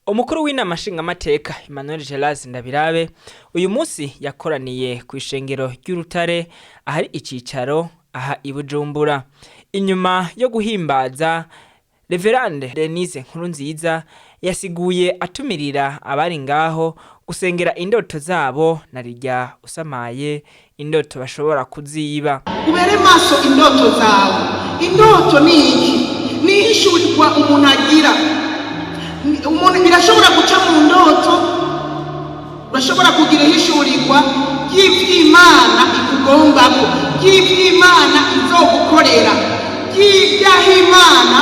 Umukuru w'inama Nshingamateka Emmanuel Ndabirabe uyu munsi yakoraniye ku ishengero ry'Urutare ahari icicaro aha i Bujumbura. Inyuma yo guhimbaza, Reverande Denise NKURUNZIZA yasiguye atumirira abari ngaho gusengera indoto zabo narirya asamaye indoto bashobora kuziba. Ubere maso indoto zawe. Indoto ni iki? Ni ishurirwa umuntu agira. Umuntu birashobora guca mu ndoto, urashobora kugira hishurirwa ry'ivy'Imana ikugombako, ry'ivy'Imana izogukorera, ry'ivy'Imana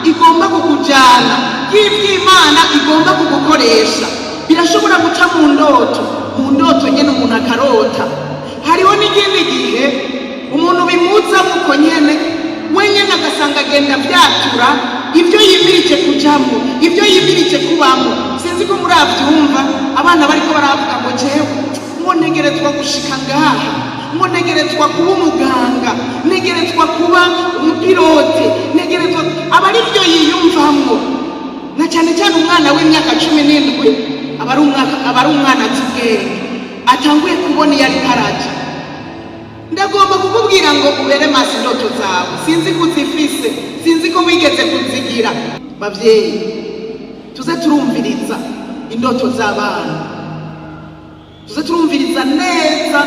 igomba kukujana, ry'ivy'Imana igomba kugukoresha. Birashobora guca mu ndoto nyene umuntu akarota. Hariho n'ikindi gihe umuntu bimuza muko nyene wenyene agasanga agenda vyatura ibyo yimirije kujamo, ibyo yimirije kubamo. Sinzi ko muravyumva abana bariko baravuga ngo jewe ngo ntegerezwa gushika ngaha, ngo ntegerezwa kuba umuganga, ntegerezwa kuba umupilote, ntegerezwa abari byo yiyumvamwo. Na cyane cyane umwana w'imyaka 17 abari umwana azubwenge atanguye kubona yari karaje. Ndagomba kukubwira ngo ubere maso indoto zawe. Sinzi kuzifise, sinzi ko wigeze kuzigira. Bavyeyi, tuze turumviriza indoto z'abana, tuze turumviriza neza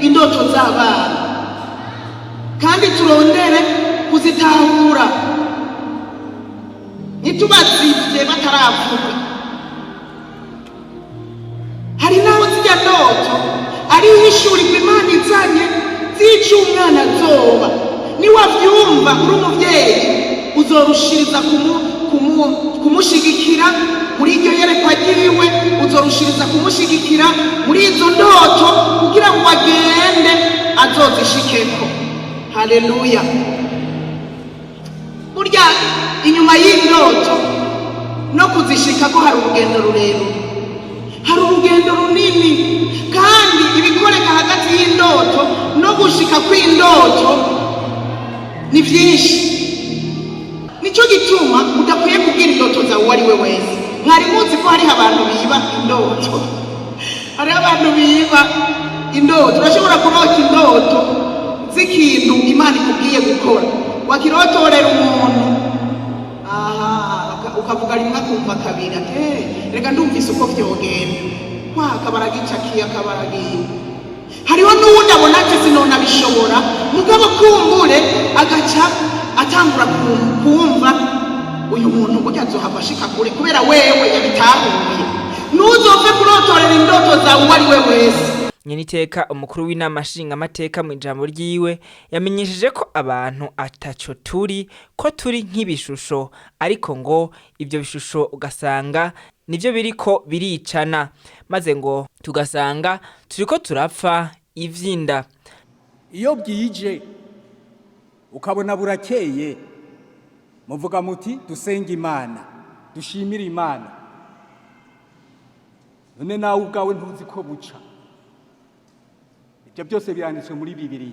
indoto z'abana, kandi turondere kuzitahura nitubazivye bataravuga. Hari naho zijya ndoto ari hishurirwa Imana izanye zica umwana azoba. Niwavyumva uri umuvyeyi uzorushiriza kumushigikira muri iryo yerekwa ryiwe, uzorushiriza kumushigikira muri izo ndoto kugira ngo agende azozishikeko. Haleluya. Burya inyuma y'indoto no kuzishikako hari urugendo rurerure, hari urugendo runini, kandi ibikoreka hagati y'indoto no gushika kw'indoto ni vyinshi. Nico gituma udakwiye kubwira indoto zawe uwo ari we wese. Mwari muzi ko hari abantu biba indoto, hari abantu biba indoto. Urashobora kurota indoto z'ikintu Imana ikubwiye gukora, wakirotorera umuntu ukavuga rimwe akumva kabiri ati reka ndumvise uko vyogenda, akabaragicakiye akabaragiye. Hariho n'uwundi abona ati sinona bishobora, mugabo kumbure agaca atangura kumva uyu muntu burya azohava ashika kure kubera wewe yabitahuye. Ntuzove kurotorera indoto zawe uwo ari we wese. Nyeniteka umukuru w'inama Nshingamateka mu ijambo ryiwe yamenyesheje ko abantu ataco turi, ko turi nk'ibishusho, ariko ngo ibyo bishusho ugasanga nivyo biriko biricana, maze ngo tugasanga turiko turapfa ivyinda. Iyo bwije ukabona burakeye, muvuga muti dusenga Imana, dushimira Imana. None nawe ubwawe ntuzi ko buca. Ibyo byose biranditswe muri Bibiliya.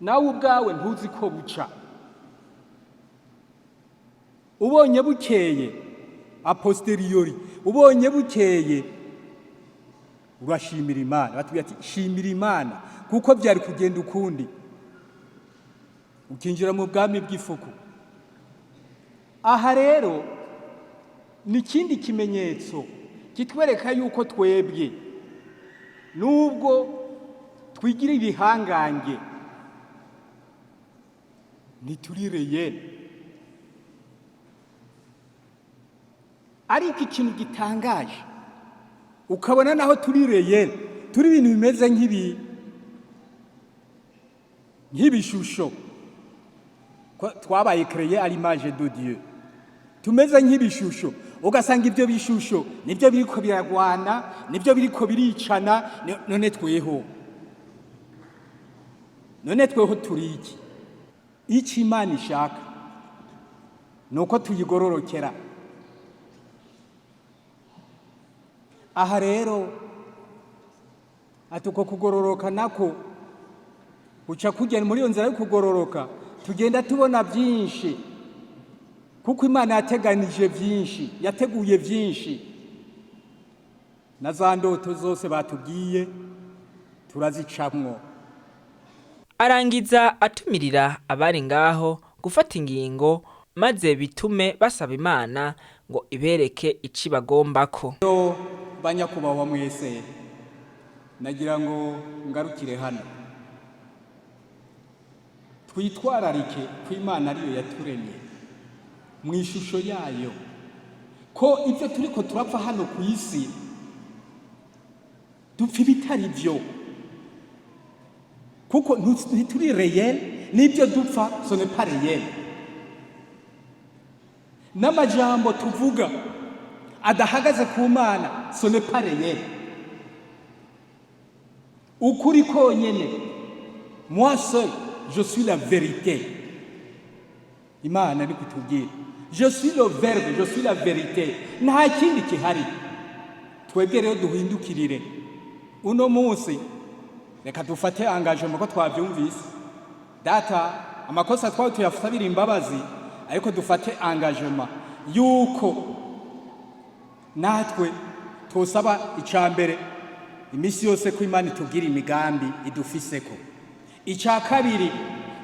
Nawe ubwawe ntuzi ko buca. Ubonye bukeye a posteriori, ubonye bukeye urashimira Imana. Batubwira ati shimira Imana kuko byari kugenda ukundi, ukinjira mu bwami bw'ifuku. Aha rero ni ikindi kimenyetso kitwereka yuko twebwe nubwo twigira ibihangange ntituri reyeli. Ariko ikintu gitangaje ukabona naho turi reyeli, turi ibintu bimeze nk'ibishusho, twabaye créé à l'image de Dieu, tumeze nk'ibishusho. Ugasanga ibyo bishusho nibyo biriko biragwana, nibyo biriko biricana. None tweho turi iki? Iki Imana ishaka nuko tuyigororokera. Aha rero atuko kugororoka nako uca kujya muri iyo nzira yo kugororoka, tugenda tubona byinshi. kuko Imana yateganije byinshi, yateguye byinshi, na za ndoto zose batubwiye turazicamwo. Arangiza atumirira abari ngaho gufata ingingo maze bitume basaba Imana ngo ibereke ici bagombako. Banyakubahwa mwese, nagira ngo ngarukire hano. Twitwararike ko Imana ariyo yaturemye mu ishusho yayo, ko ibyo turiko turapfa hano ku isi dupfa ibitari byo, kuko ntituri réel, n'ibyo dupfa ce n'est pas réel. N'amajambo tuvuga adahagaze ku Mana ce n'est pas réel. Ukuri konyene, moi seul je suis la vérité. Imana ni kutubwira, je suis le verbe, je suis la vérité, nta kindi kihari. Twebwe rero duhindukirire uno munsi, reka dufate engagement ko twavyumvise. Data amakosa twawe tuyasabira imbabazi, ariko dufate engagement yuko natwe tosaba icambere imisi yose ko Imana itubwira imigambi idufiseko. Icya kabiri,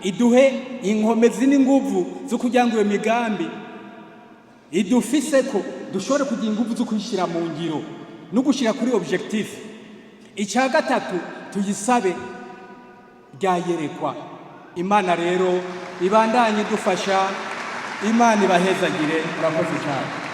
iduhe inkomezi n'inguvu zo kugira ngo iyo migambi idufiseko dushobore kugira inguvu zo kuyishira mu ngiro no gushira kuri objectif. Icya gatatu, tuyisabe byayerekwa. Imana rero ibandanye dufasha, Imana ibahezagire. Murakoze cyane.